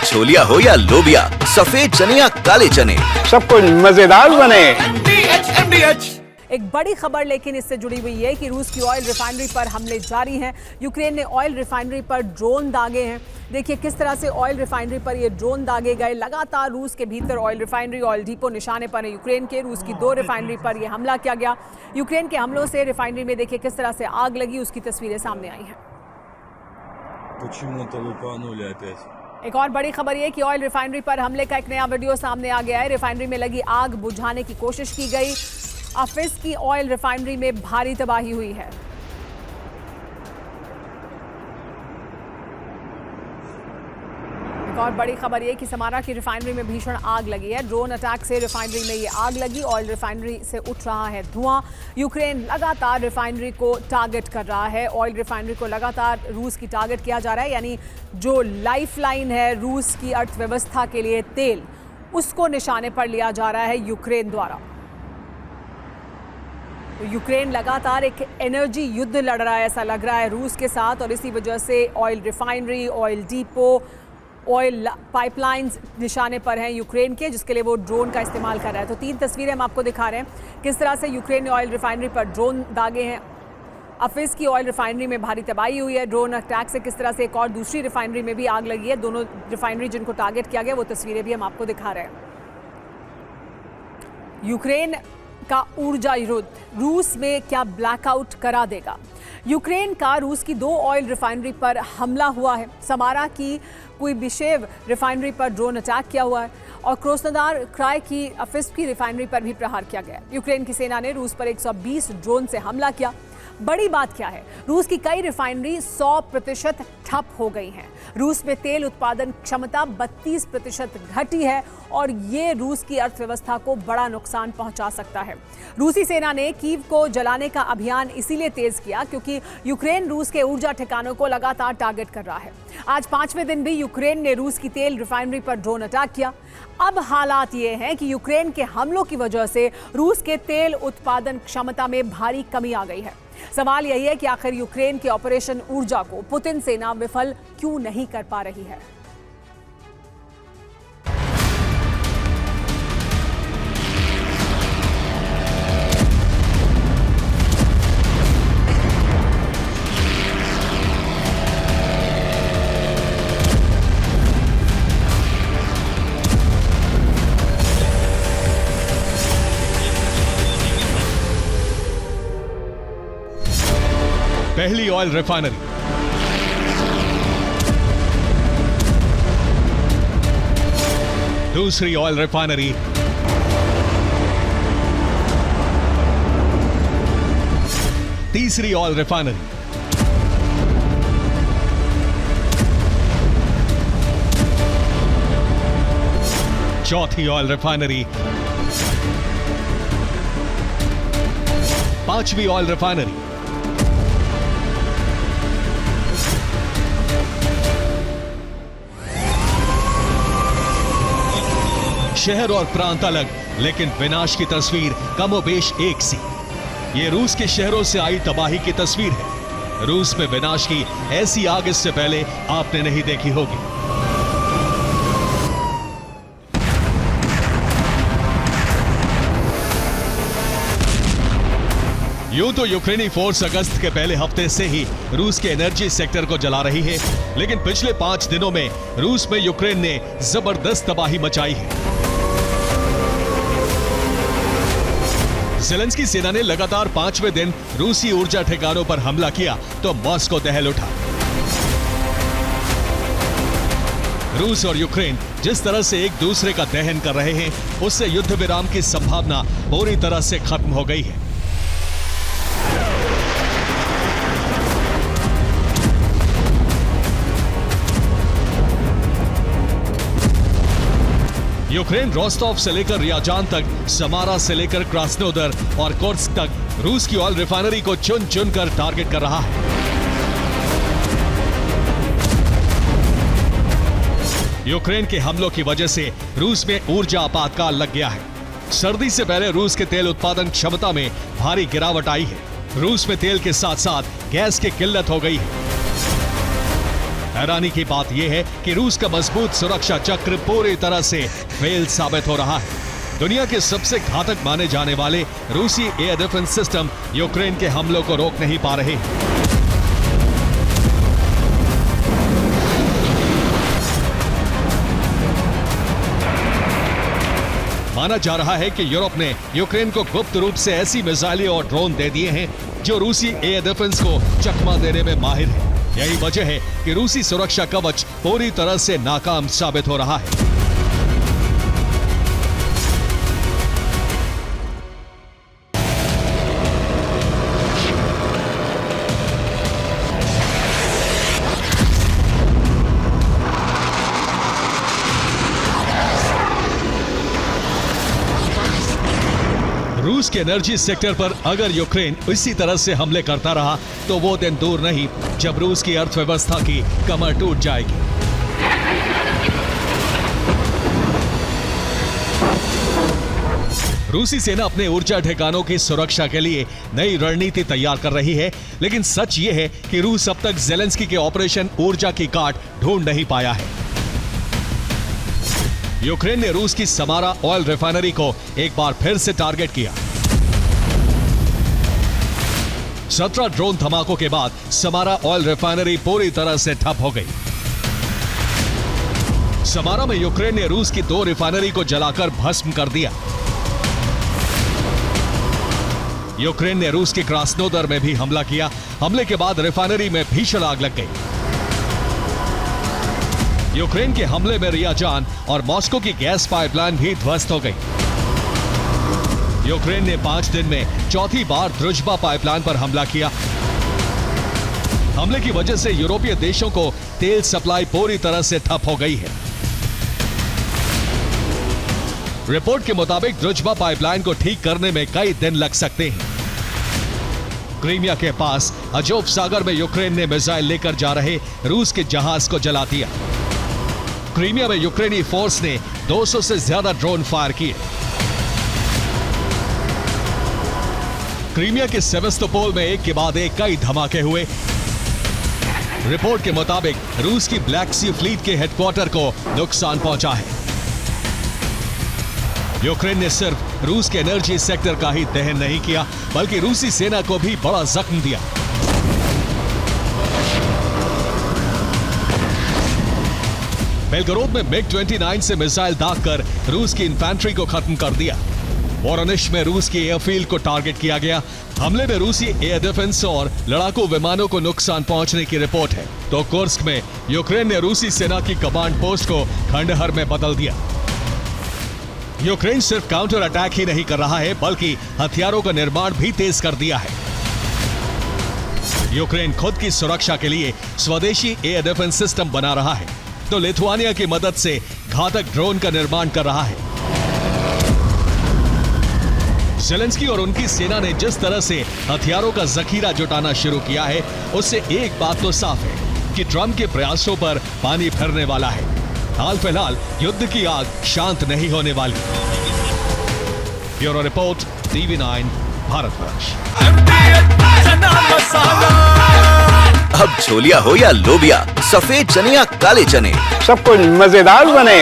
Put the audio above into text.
छोलिया हो या लोबिया, सफेद चने या काले चने, सब कुछ मजेदार बने। एक बड़ी खबर लेकिन इससे जुड़ी हुई है कि रूस की ऑयल रिफाइनरी पर हमले जारी हैं। यूक्रेन ने ऑयल रिफाइनरी पर ड्रोन दागे हैं। देखिए किस तरह से ऑयल रिफाइनरी पर ये ड्रोन दागे गए। लगातार रूस के भीतर ऑयल रिफाइनरी, ऑयल डिपो निशाने पर है यूक्रेन के। रूस की 2 रिफाइनरी पर यह हमला किया गया। यूक्रेन के हमलों से रिफाइनरी में देखिए किस तरह से आग लगी, उसकी तस्वीरें सामने आई हैं। एक और बड़ी खबर ये कि ऑयल रिफाइनरी पर हमले का एक नया वीडियो सामने आ गया है। रिफाइनरी में लगी आग बुझाने की कोशिश की गई। अफिस की ऑयल रिफाइनरी में भारी तबाही हुई है। एक और बड़ी खबर यह कि समारा की रिफाइनरी में भीषण आग लगी है। ड्रोन अटैक से रिफाइनरी में ये आग लगी। ऑयल रिफाइनरी से उठ रहा है धुआं। यूक्रेन लगातार रिफाइनरी को टारगेट कर रहा है। ऑयल रिफाइनरी को लगातार रूस की टारगेट किया जा रहा है, यानी जो लाइफलाइन है रूस की अर्थव्यवस्था के लिए तेल, उसको निशाने पर लिया जा रहा है यूक्रेन द्वारा। तो यूक्रेन लगातार एक एनर्जी युद्ध लड़ रहा है, ऐसा लग रहा है रूस के साथ, और इसी वजह से oil refinery, oil depot, oil pipelines निशाने पर हैं यूक्रेन के, जिसके लिए वो ड्रोन का इस्तेमाल कर रहा है। तो 3 तस्वीरें हम आपको दिखा रहे हैं किस तरह से यूक्रेन ने ऑयल रिफाइनरी पर ड्रोन दागे हैं। अफिस की ऑयल रिफाइनरी में भारी तबाही हुई है। ड्रोन अटैक से किस तरह से एक और दूसरी रिफाइनरी में भी आग लगी है। दोनों रिफाइनरी जिनको टारगेट किया गया वो तस्वीरें भी हम आपको दिखा रहे हैं। यूक्रेन का ऊर्जा युद्ध रूस में क्या ब्लैकआउट करा देगा। यूक्रेन का रूस की 2 ऑयल रिफाइनरी पर हमला हुआ है। समारा की कुइबिशेव रिफाइनरी पर ड्रोन अटैक किया हुआ है और क्रोस्नोदार क्राय की अफिस की रिफाइनरी पर भी प्रहार किया गया। यूक्रेन की सेना ने रूस पर 120 ड्रोन से हमला किया। बड़ी बात क्या है, रूस की कई रिफाइनरी 100% ठप हो गई हैं। रूस में तेल उत्पादन क्षमता 32% घटी है और ये रूस की अर्थव्यवस्था को बड़ा नुकसान पहुंचा सकता है। रूसी सेना ने कीव को जलाने का अभियान इसीलिए तेज किया क्योंकि यूक्रेन रूस के ऊर्जा ठिकानों को लगातार टारगेट कर रहा है। आज 5वें दिन भी यूक्रेन ने रूस की तेल रिफाइनरी पर ड्रोन अटैक किया। अब हालात ये हैं कि यूक्रेन के हमलों की वजह से रूस के तेल उत्पादन क्षमता में भारी कमी आ गई है। सवाल यही है कि आखिर यूक्रेन के ऑपरेशन ऊर्जा को पुतिन सेना विफल क्यों नहीं कर पा रही है। पहली ऑयल रिफाइनरी, दूसरी ऑयल रिफाइनरी, तीसरी ऑयल रिफाइनरी, चौथी ऑयल रिफाइनरी, 5वीं ऑयल रिफाइनरी, शहर और प्रांत अलग, लेकिन विनाश की तस्वीर कमोबेश एक सी। ये रूस के शहरों से आई तबाही की तस्वीर है। रूस में विनाश की ऐसी आग इससे पहले आपने नहीं देखी होगी। यूं तो यूक्रेनी फोर्स अगस्त के पहले हफ्ते से ही रूस के एनर्जी सेक्टर को जला रही है, लेकिन पिछले 5 दिनों में रूस में यूक्रेन ने जबरदस्त तबाही मचाई है। ज़ेलेंस्की सेना ने लगातार 5वें दिन रूसी ऊर्जा ठिकानों पर हमला किया तो मॉस्को दहल उठा। रूस और यूक्रेन जिस तरह से एक दूसरे का दहन कर रहे हैं, उससे युद्ध विराम की संभावना पूरी तरह से खत्म हो गई है। यूक्रेन रोस्टोव से लेकर रियाजान तक, समारा से लेकर क्रास्नोदर और कोर्स्क तक रूस की ऑयल रिफाइनरी को चुन चुन कर टारगेट कर रहा है। यूक्रेन के हमलों की वजह से रूस में ऊर्जा आपातकाल लग गया है। सर्दी से पहले रूस के तेल उत्पादन क्षमता में भारी गिरावट आई है। रूस में तेल के साथ साथ गैस की किल्लत हो गई है। हैरानी की बात यह है कि रूस का मजबूत सुरक्षा चक्र पूरी तरह से फेल साबित हो रहा है। दुनिया के सबसे घातक माने जाने वाले रूसी एयर डिफेंस सिस्टम यूक्रेन के हमलों को रोक नहीं पा रहे। माना जा रहा है कि यूरोप ने यूक्रेन को गुप्त रूप से ऐसी मिसाइलें और ड्रोन दे दिए हैं जो रूसी एयर डिफेंस को चकमा देने में माहिर है। यही वजह है कि रूसी सुरक्षा कवच पूरी तरह से नाकाम साबित हो रहा है। रूस के एनर्जी सेक्टर पर अगर यूक्रेन इसी तरह से हमले करता रहा तो वो दिन दूर नहीं जब रूस की अर्थव्यवस्था की कमर टूट जाएगी। रूसी सेना अपने ऊर्जा ठिकानों की सुरक्षा के लिए नई रणनीति तैयार कर रही है, लेकिन सच ये है कि रूस अब तक ज़ेलेंस्की के ऑपरेशन ऊर्जा की काट ढूंढ नहीं पाया है। यूक्रेन ने रूस की समारा ऑयल रिफाइनरी को एक बार फिर से टारगेट किया। 17 ड्रोन धमाकों के बाद समारा ऑयल रिफाइनरी पूरी तरह से ठप हो गई। समारा में यूक्रेन ने रूस की 2 रिफाइनरी को जलाकर भस्म कर दिया। यूक्रेन ने रूस के क्रास्नोदर में भी हमला किया। हमले के बाद रिफाइनरी में भीषण आग लग गई। यूक्रेन के हमले में रियाजान और मॉस्को की गैस पाइपलाइन भी ध्वस्त हो गई। यूक्रेन ने 5 दिन में चौथी बार द्रुजबा पाइपलाइन पर हमला किया। हमले की वजह से यूरोपीय देशों को तेल सप्लाई पूरी तरह से ठप हो गई है। रिपोर्ट के मुताबिक द्रुजबा पाइपलाइन को ठीक करने में कई दिन लग सकते हैं। क्रीमिया के पास अजोव सागर में यूक्रेन ने मिसाइल लेकर जा रहे रूस के जहाज को जला दिया। क्रीमिया में यूक्रेनी फोर्स ने 200 से ज्यादा ड्रोन फायर किए। क्रीमिया के सेवेस्तोपोल में एक के बाद एक कई धमाके हुए। रिपोर्ट के मुताबिक रूस की ब्लैक सी फ्लीट के हेडक्वार्टर को नुकसान पहुंचा है। यूक्रेन ने सिर्फ रूस के एनर्जी सेक्टर का ही दहन नहीं किया, बल्कि रूसी सेना को भी बड़ा जख्म दिया। बेलगोरोद में MiG-29 से मिसाइल दागकर रूस की इन्फेंट्री को खत्म कर दिया। वोरोनिश में रूस की एयरफील्ड को टारगेट किया गया। हमले में रूसी एयर डिफेंस और लड़ाकू विमानों को नुकसान पहुंचने की रिपोर्ट है। तो कुर्स्क में यूक्रेन ने रूसी सेना की कमांड पोस्ट को खंडहर में बदल दिया। यूक्रेन सिर्फ काउंटर अटैक ही नहीं कर रहा है, बल्कि हथियारों का निर्माण भी तेज कर दिया है। यूक्रेन खुद की सुरक्षा के लिए स्वदेशी एयर डिफेंस सिस्टम बना रहा है, तो लिथुआनिया की मदद से घातक ड्रोन का निर्माण कर रहा है। ज़ेलेंस्की और उनकी सेना ने जिस तरह से हथियारों का जखीरा जुटाना शुरू किया है, उससे एक बात तो साफ है कि ट्रंप के प्रयासों पर पानी फिरने वाला है। हाल फिलहाल युद्ध की आग शांत नहीं होने वाली। Bureau report, TV9 Bharatvarsh. अब छोलिया हो या लोबिया, सफेद चने या काले चने, सब कुछ मजेदार बने।